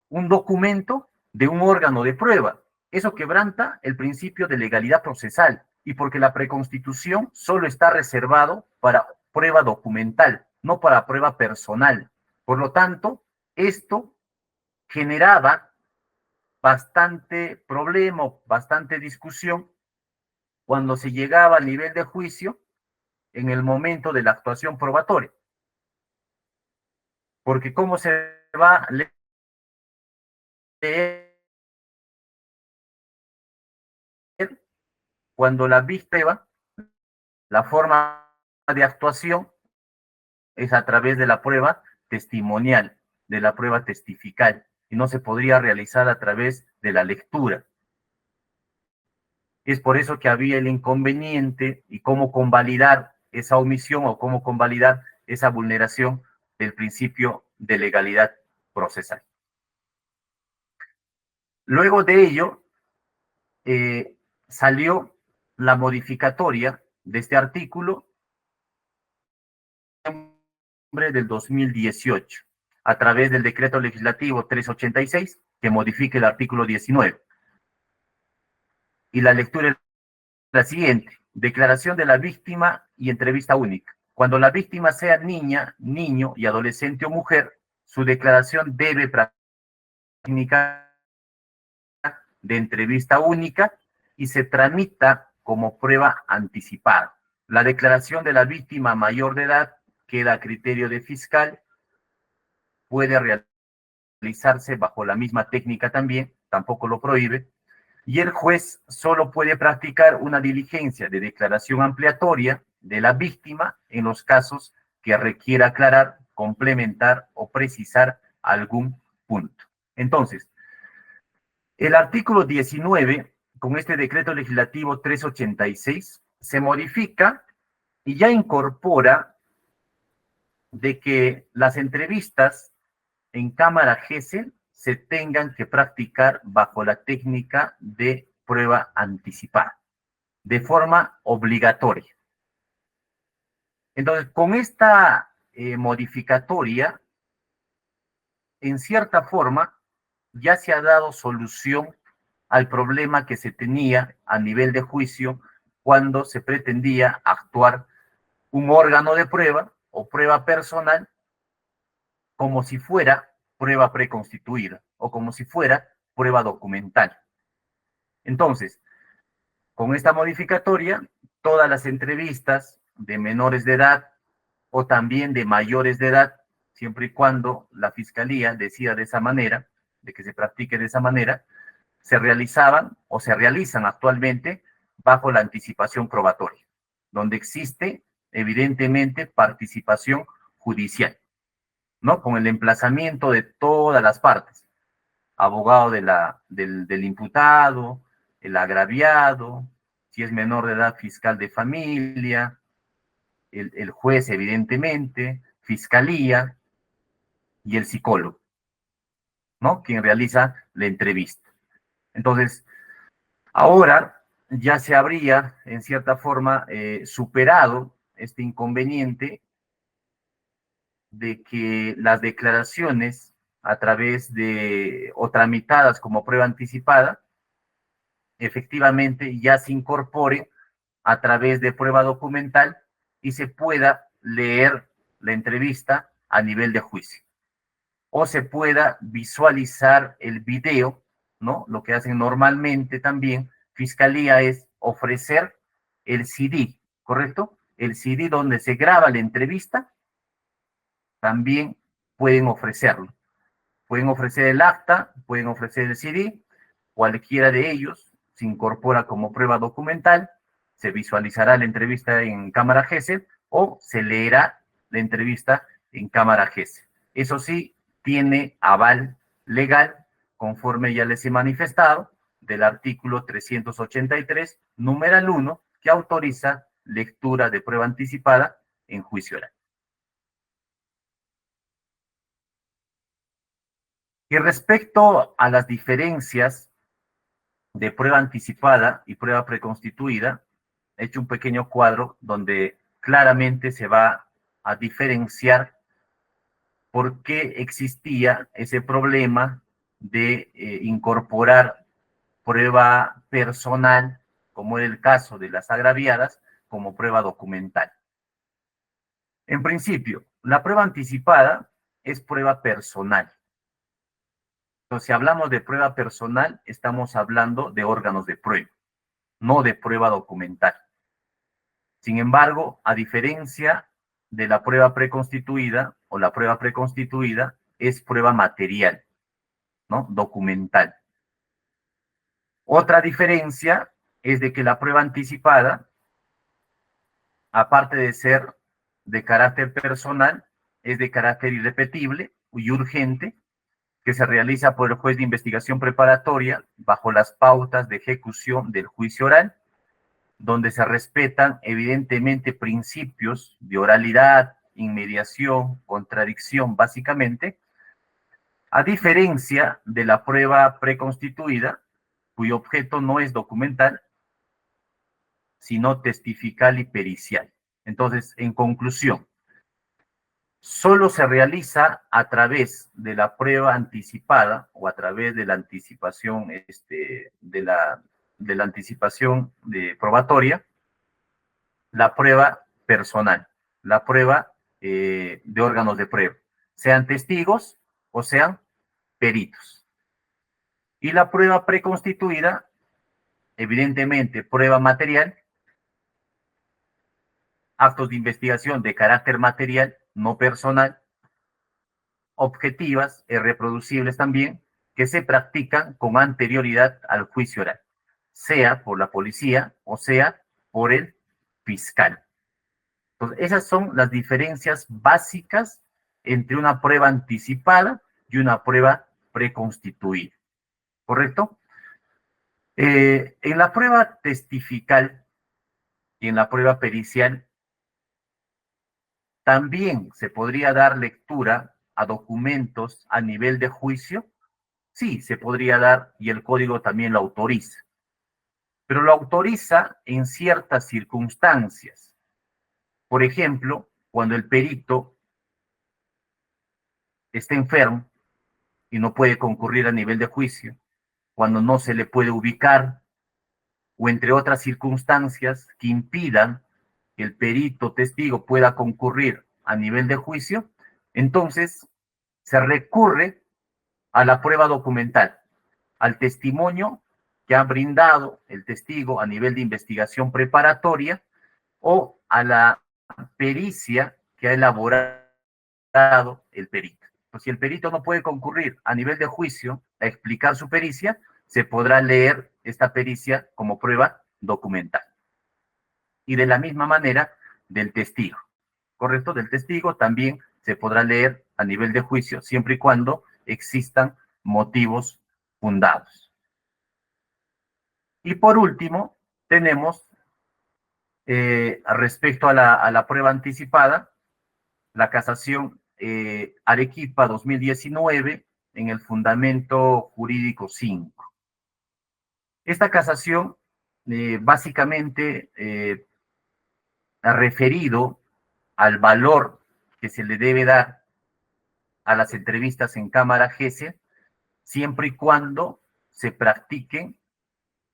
un documento de un órgano de prueba? Eso quebranta el principio de legalidad procesal y porque la preconstitución solo está reservado para prueba documental, no para prueba personal. Por lo tanto, esto generaba bastante problema, bastante discusión cuando se llegaba al nivel de juicio en el momento de la actuación probatoria. Porque cómo se va a leer cuando la víctima, la forma de actuación es a través de la prueba testimonial, de la prueba testifical, y no se podría realizar a través de la lectura. Es por eso que había el inconveniente y cómo convalidar esa omisión o cómo convalidar esa vulneración del principio de legalidad procesal. Luego de ello, salió la modificatoria de este artículo en noviembre del 2018, a través del decreto legislativo 386, que modifica el artículo 19. Y la lectura es la siguiente: declaración de la víctima y entrevista única. Cuando la víctima sea niña, niño y adolescente o mujer, su declaración debe practicar de entrevista única y se tramita como prueba anticipada. La declaración de la víctima mayor de edad queda a criterio de fiscal, puede realizarse bajo la misma técnica también, tampoco lo prohíbe, y el juez solo puede practicar una diligencia de declaración ampliatoria de la víctima en los casos que requiera aclarar, complementar o precisar algún punto. Entonces, el artículo 19, con este decreto legislativo 386, se modifica y ya incorpora de que las entrevistas en cámara GESEL se tengan que practicar bajo la técnica de prueba anticipada, de forma obligatoria. Entonces, con esta modificatoria, en cierta forma, ya se ha dado solución al problema que se tenía a nivel de juicio cuando se pretendía actuar un órgano de prueba o prueba personal como si fuera prueba preconstituida o como si fuera prueba documental. Entonces, con esta modificatoria, todas las entrevistas de menores de edad o también de mayores de edad, siempre y cuando la fiscalía decida de esa manera, de que se practique de esa manera, se realizaban o se realizan actualmente bajo la anticipación probatoria, donde existe evidentemente participación judicial, ¿no? Con el emplazamiento de todas las partes, abogado del imputado, el agraviado, si es menor de edad, fiscal de familia, el juez evidentemente, fiscalía y el psicólogo, ¿no? Quien realiza la entrevista. Entonces, ahora ya se habría, en cierta forma, superado este inconveniente de que las declaraciones a través de, o tramitadas como prueba anticipada, efectivamente ya se incorpore a través de prueba documental y se pueda leer la entrevista a nivel de juicio. O se pueda visualizar el video, ¿no? Lo que hacen normalmente también Fiscalía es ofrecer el CD, ¿correcto? El CD donde se graba la entrevista, también pueden ofrecerlo. Pueden ofrecer el acta, pueden ofrecer el CD, cualquiera de ellos se incorpora como prueba documental, se visualizará la entrevista en cámara GESEL o se leerá la entrevista en cámara GESEL. Eso sí, tiene aval legal, conforme ya les he manifestado, del artículo 383, numeral 1, que autoriza lectura de prueba anticipada en juicio oral. Y respecto a las diferencias de prueba anticipada y prueba preconstituida, he hecho un pequeño cuadro donde claramente se va a diferenciar por qué existía ese problema de incorporar prueba personal, como era el caso de las agraviadas, como prueba documental. En principio, la prueba anticipada es prueba personal. Entonces, si hablamos de prueba personal, estamos hablando de órganos de prueba, no de prueba documental. Sin embargo, a diferencia de la prueba preconstituida o la prueba preconstituida, es prueba material, ¿no? Documental. Otra diferencia es de que la prueba anticipada, aparte de ser de carácter personal, es de carácter irrepetible y urgente, que se realiza por el juez de investigación preparatoria bajo las pautas de ejecución del juicio oral, donde se respetan evidentemente principios de oralidad, inmediación, contradicción, básicamente, a diferencia de la prueba preconstituida, cuyo objeto no es documental, sino testifical y pericial. Entonces, en conclusión, solo se realiza a través de la prueba anticipada o a través de la anticipación, de la anticipación de probatoria, la prueba personal, la prueba de órganos de prueba, sean testigos o sean peritos. Y la prueba preconstituida, evidentemente, prueba material, actos de investigación de carácter material, no personal, objetivas, reproducibles también, que se practican con anterioridad al juicio oral, sea por la policía o sea por el fiscal. Entonces, esas son las diferencias básicas entre una prueba anticipada y una prueba preconstituida. ¿Correcto? En la prueba testifical y en la prueba pericial también se podría dar lectura a documentos a nivel de juicio. Sí, se podría dar y el código también lo autoriza, pero lo autoriza en ciertas circunstancias. Por ejemplo, cuando el perito está enfermo y no puede concurrir a nivel de juicio, cuando no se le puede ubicar, o entre otras circunstancias que impidan que el perito testigo pueda concurrir a nivel de juicio, entonces se recurre a la prueba documental, al testimonio que ha brindado el testigo a nivel de investigación preparatoria o a la pericia que ha elaborado el perito. Pues si el perito no puede concurrir a nivel de juicio a explicar su pericia, se podrá leer esta pericia como prueba documental. Y de la misma manera del testigo, ¿correcto? Del testigo también se podrá leer a nivel de juicio siempre y cuando existan motivos fundados. Y por último, tenemos respecto a la prueba anticipada, la casación Arequipa 2019 en el fundamento jurídico 5. Esta casación básicamente ha referido al valor que se le debe dar a las entrevistas en cámara GESE, siempre y cuando se practiquen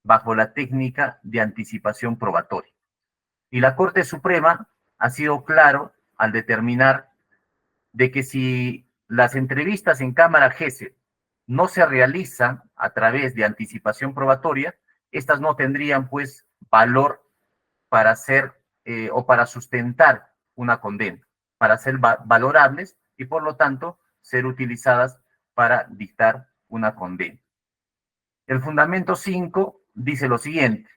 bajo la técnica de anticipación probatoria. Y la Corte Suprema ha sido claro al determinar de que si las entrevistas en cámara GESE no se realizan a través de anticipación probatoria, estas no tendrían pues valor para hacer o para sustentar una condena, para ser valorables y por lo tanto ser utilizadas para dictar una condena. El fundamento 5 dice lo siguiente: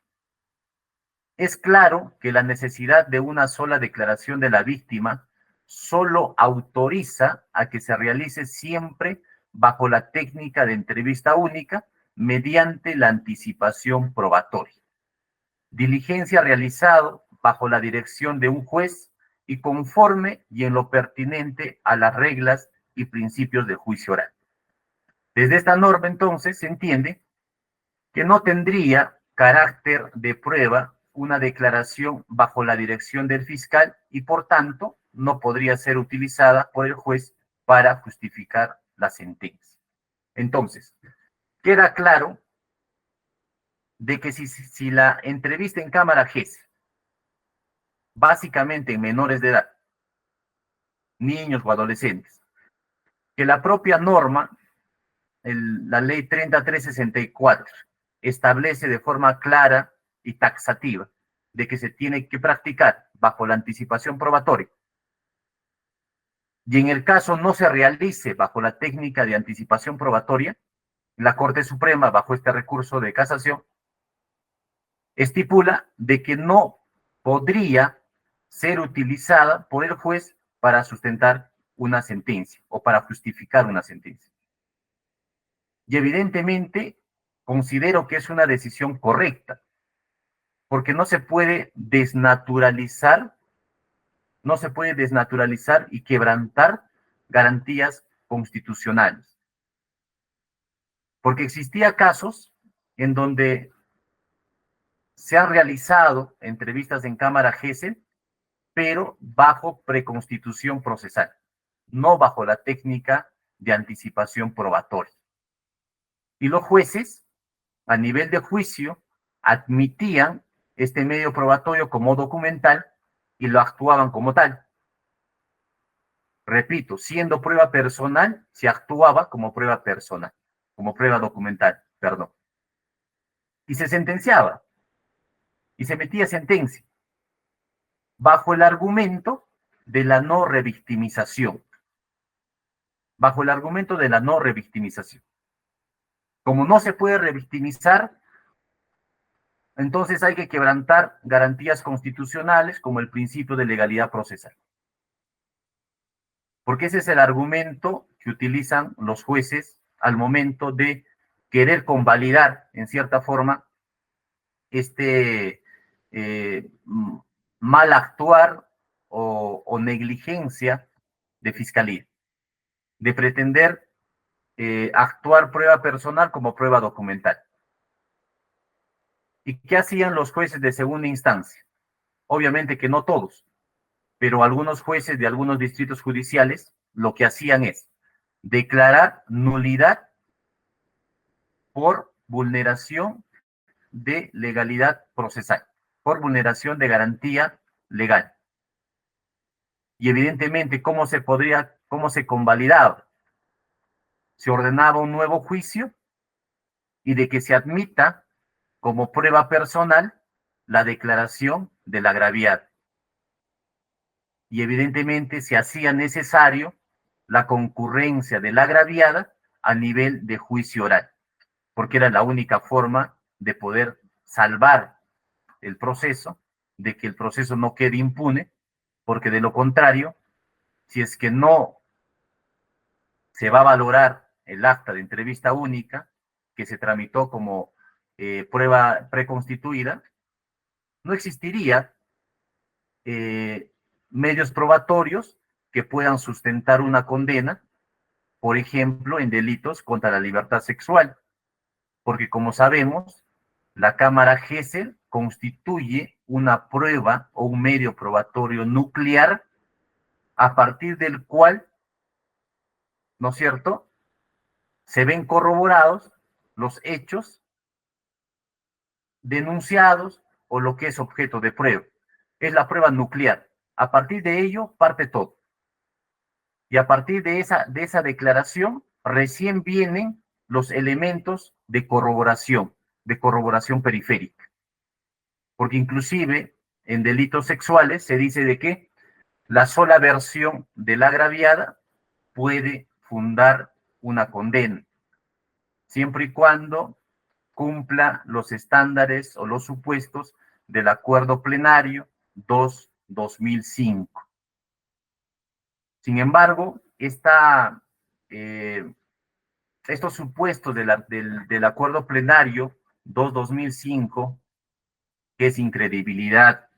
es claro que la necesidad de una sola declaración de la víctima solo autoriza a que se realice siempre bajo la técnica de entrevista única mediante la anticipación probatoria. Diligencia realizado bajo la dirección de un juez y conforme y en lo pertinente a las reglas y principios del juicio oral. Desde esta norma, entonces, se entiende que no tendría carácter de prueba una declaración bajo la dirección del fiscal y, por tanto, no podría ser utilizada por el juez para justificar la sentencia. Entonces, queda claro de que si la entrevista en cámara GES, básicamente en menores de edad, niños o adolescentes, que la propia norma, la ley 3364, establece de forma clara y taxativa de que se tiene que practicar bajo la anticipación probatoria, y en el caso no se realice bajo la técnica de anticipación probatoria, la Corte Suprema, bajo este recurso de casación, estipula de que no podría ser utilizada por el juez para sustentar una sentencia o para justificar una sentencia. Y evidentemente considero que es una decisión correcta, porque no se puede desnaturalizar y quebrantar garantías constitucionales. Porque existía casos en donde se han realizado entrevistas en cámara GESEL, pero bajo preconstitución procesal, no bajo la técnica de anticipación probatoria. Y los jueces, a nivel de juicio, admitían este medio probatorio como documental y lo actuaban como tal. Repito, siendo prueba personal, se actuaba como prueba personal, como prueba documental, perdón. Y se sentenciaba, y se emitía sentencia, bajo el argumento de la no revictimización. Bajo el argumento de la no revictimización. Como no se puede revictimizar, entonces hay que quebrantar garantías constitucionales como el principio de legalidad procesal. Porque ese es el argumento que utilizan los jueces al momento de querer convalidar, en cierta forma, este mal actuar o negligencia de fiscalía, de pretender actuar prueba personal como prueba documental. ¿Y qué hacían los jueces de segunda instancia? Obviamente que no todos, pero algunos jueces de algunos distritos judiciales lo que hacían es declarar nulidad por vulneración de legalidad procesal, por vulneración de garantía legal. Y evidentemente, ¿cómo se convalidaba? Se ordenaba un nuevo juicio y de que se admita como prueba personal la declaración del agraviado. Y evidentemente se hacía necesario la concurrencia de la agraviada a nivel de juicio oral, porque era la única forma de poder salvar el proceso, de que el proceso no quede impune, porque de lo contrario, si es que no se va a valorar el acta de entrevista única, que se tramitó como prueba preconstituida, no existiría medios probatorios que puedan sustentar una condena, por ejemplo, en delitos contra la libertad sexual, porque como sabemos, la cámara GESEL constituye una prueba o un medio probatorio nuclear a partir del cual, ¿no es cierto?, se ven corroborados los hechos denunciados o lo que es objeto de prueba. Es la prueba nuclear. A partir de ello parte todo. Y a partir de esa declaración recién vienen los elementos de corroboración periférica. Porque inclusive en delitos sexuales se dice de que la sola versión de la agraviada puede fundar una condena, siempre y cuando cumpla los estándares o los supuestos del Acuerdo Plenario 2-2005. Sin embargo, estos supuestos del Acuerdo Plenario 2-2005, que es incredibilidad,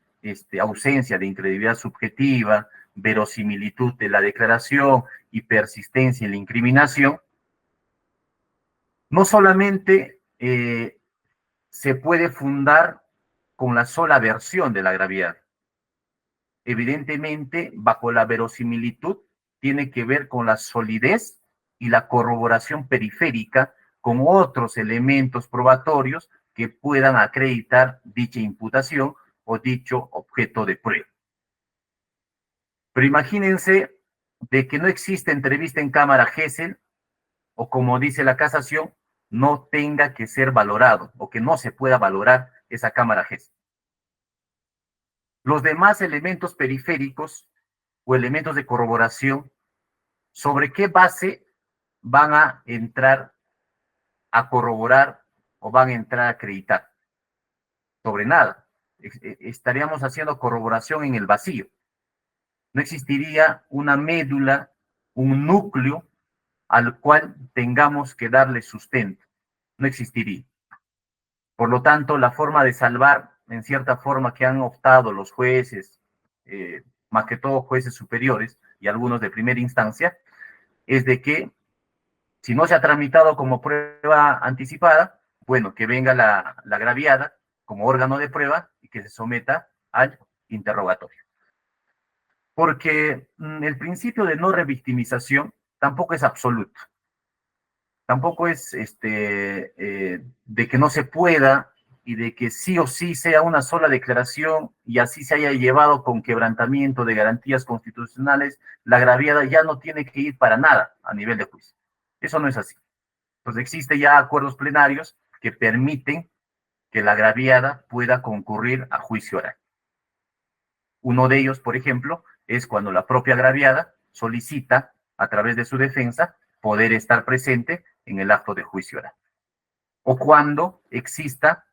ausencia de incredibilidad subjetiva, verosimilitud de la declaración y persistencia en la incriminación, no solamente se puede fundar con la sola versión de la gravedad. Evidentemente, bajo la verosimilitud, tiene que ver con la solidez y la corroboración periférica con otros elementos probatorios que puedan acreditar dicha imputación o dicho objeto de prueba. Pero imagínense de que no existe entrevista en cámara Gesell, o como dice la casación, no tenga que ser valorado o que no se pueda valorar esa cámara Gesell. Los demás elementos periféricos o elementos de corroboración, ¿sobre qué base van a entrar a corroborar o van a entrar a acreditar? Sobre nada. Estaríamos haciendo corroboración en el vacío. No existiría una médula, un núcleo al cual tengamos que darle sustento. No existiría. Por lo tanto, la forma de salvar, en cierta forma, que han optado los jueces, más que todo jueces superiores y algunos de primera instancia, es de que si no se ha tramitado como prueba anticipada, bueno, que venga la agraviada como órgano de prueba y que se someta al interrogatorio. Porque el principio de no revictimización tampoco es absoluto. Tampoco es de que no se pueda y de que sí o sí sea una sola declaración y así se haya llevado con quebrantamiento de garantías constitucionales, la agraviada ya no tiene que ir para nada a nivel de juicio. Eso no es así. Entonces existen ya acuerdos plenarios que permiten que la agraviada pueda concurrir a juicio oral. Uno de ellos, por ejemplo, es cuando la propia agraviada solicita, a través de su defensa, poder estar presente en el acto de juicio oral. O cuando exista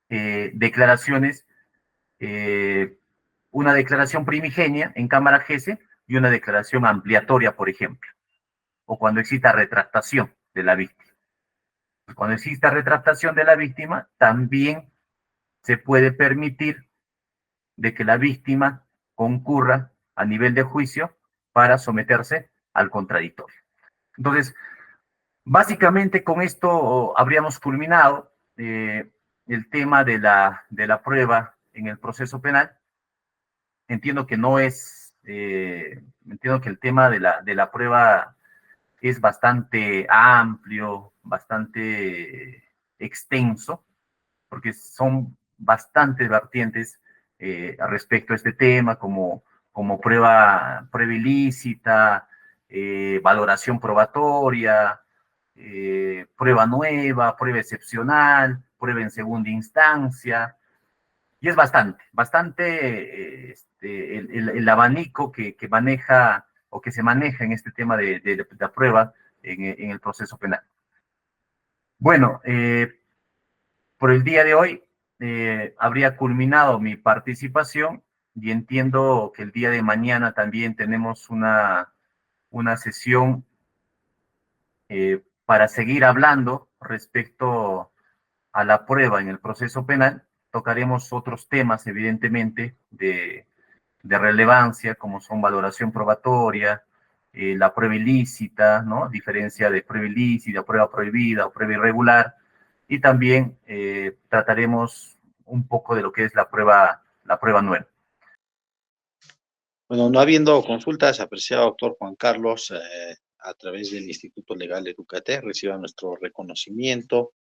declaraciones, una declaración primigenia en cámara Gesell y una declaración ampliatoria, por ejemplo. O cuando exista retractación de la víctima. Cuando exista retractación de la víctima, también se puede permitir de que la víctima concurra a nivel de juicio para someterse al contradictorio. Entonces, básicamente con esto habríamos culminado el tema de la prueba en el proceso penal. Entiendo que no es, entiendo que el tema de la prueba es bastante amplio, bastante extenso, porque son bastantes vertientes respecto a este tema, como prueba ilícita, valoración probatoria, prueba nueva, prueba excepcional, prueba en segunda instancia, y es bastante el abanico que maneja o que se maneja en este tema de la prueba en el proceso penal. Bueno, por el día de hoy habría culminado mi participación y entiendo que el día de mañana también tenemos una sesión para seguir hablando respecto a la prueba en el proceso penal. Tocaremos otros temas, evidentemente, de relevancia, como son valoración probatoria, la prueba ilícita, ¿no? Diferencia de prueba ilícita, prueba prohibida o prueba irregular, y también trataremos un poco de lo que es la prueba nueva. Bueno, no habiendo consultas, apreciado doctor Juan Carlos, a través del Instituto Legal de Educate, reciba nuestro reconocimiento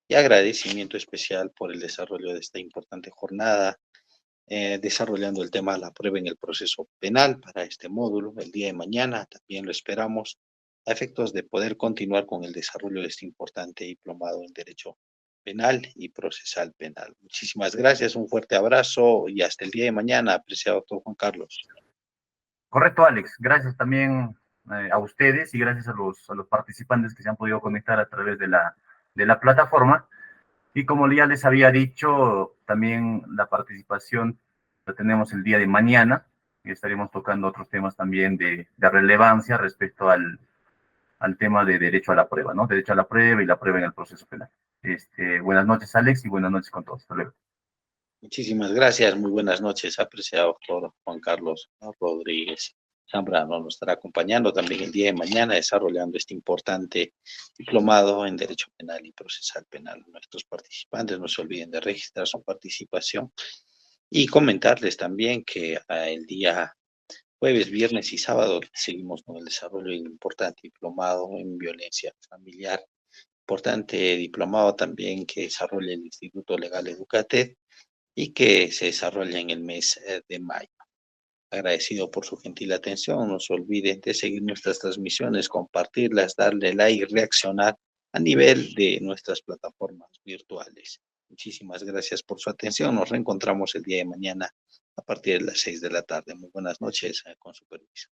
y agradecimiento especial por el desarrollo de esta importante jornada, desarrollando el tema de la prueba en el proceso penal para este módulo. El día de mañana también lo esperamos a efectos de poder continuar con el desarrollo de este importante diplomado en Derecho Penal y Procesal Penal. Muchísimas gracias, un fuerte abrazo y hasta el día de mañana, apreciado doctor Juan Carlos. Correcto, Alex. Gracias también a ustedes y gracias a los participantes que se han podido conectar a través de la plataforma. Y como ya les había dicho, también la participación la tenemos el día de mañana y estaremos tocando otros temas también de relevancia respecto al tema de derecho a la prueba, ¿no? Derecho a la prueba y la prueba en el proceso penal. Buenas noches, Alex, y buenas noches con todos. Hasta luego. Muchísimas gracias, muy buenas noches, apreciado doctor Juan Carlos Rodríguez Zambrano. Nos estará acompañando también el día de mañana desarrollando este importante diplomado en Derecho Penal y Procesal Penal. Nuestros participantes no se olviden de registrar su participación y comentarles también que el día jueves, viernes y sábado seguimos con el desarrollo del importante diplomado en violencia familiar importante diplomado también que desarrolla el Instituto Legal Educated y que se desarrolla en el mes de mayo. Agradecido por su gentil atención. No se olviden de seguir nuestras transmisiones, compartirlas, darle like, reaccionar a nivel de nuestras plataformas virtuales. Muchísimas gracias por su atención. Nos reencontramos el día de mañana a partir de las 6 de la tarde. Muy buenas noches, con su permiso.